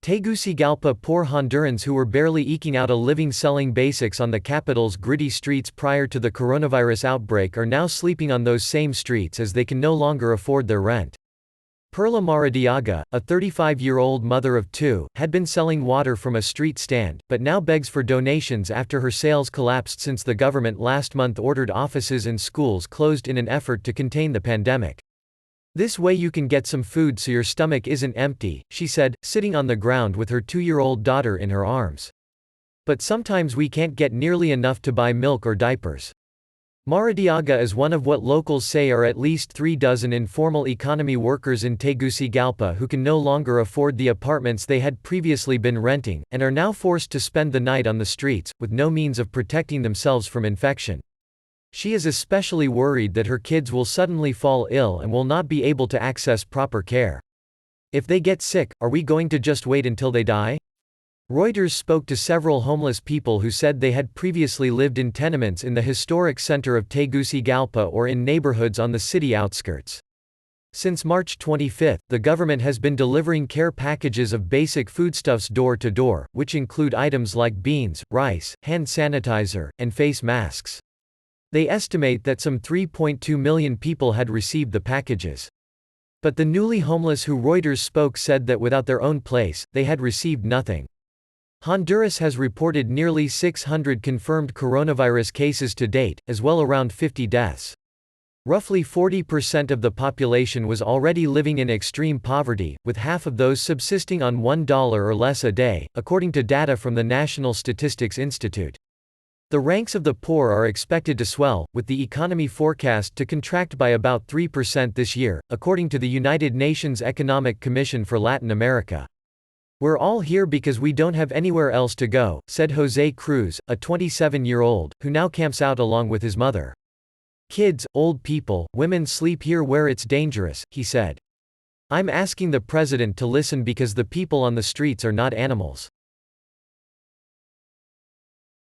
Tegucigalpa. Poor Hondurans who were barely eking out a living selling basics on the capital's gritty streets prior to the coronavirus outbreak are now sleeping on those same streets as they can no longer afford their rent. Perla Maradiaga, a 35-year-old mother of two, had been selling water from a street stand, but now begs for donations after her sales collapsed since the government last month ordered offices and schools closed in an effort to contain the pandemic. "This way you can get some food so your stomach isn't empty," she said, sitting on the ground with her 2-year-old daughter in her arms. "But sometimes we can't get nearly enough to buy milk or diapers." Maradiaga is one of what locals say are at least 3 dozen informal economy workers in Tegucigalpa who can no longer afford the apartments they had previously been renting, and are now forced to spend the night on the streets, with no means of protecting themselves from infection. She is especially worried that her kids will suddenly fall ill and will not be able to access proper care. "If they get sick, are we going to just wait until they die?" Reuters spoke to several homeless people who said they had previously lived in tenements in the historic center of Tegucigalpa or in neighborhoods on the city outskirts. Since March 25, the government has been delivering care packages of basic foodstuffs door to door, which include items like beans, rice, hand sanitizer, and face masks. They estimate that some 3.2 million people had received the packages. But the newly homeless who Reuters spoke said that without their own place, they had received nothing. Honduras has reported nearly 600 confirmed coronavirus cases to date, as well as around 50 deaths. Roughly 40% of the population was already living in extreme poverty, with half of those subsisting on $1 or less a day, according to data from the National Statistics Institute. The ranks of the poor are expected to swell, with the economy forecast to contract by about 3% this year, according to the United Nations Economic Commission for Latin America. "We're all here because we don't have anywhere else to go," said Jose Cruz, a 27-year-old, who now camps out along with his mother. "Kids, old people, women sleep here where it's dangerous," he said. "I'm asking the president to listen because the people on the streets are not animals.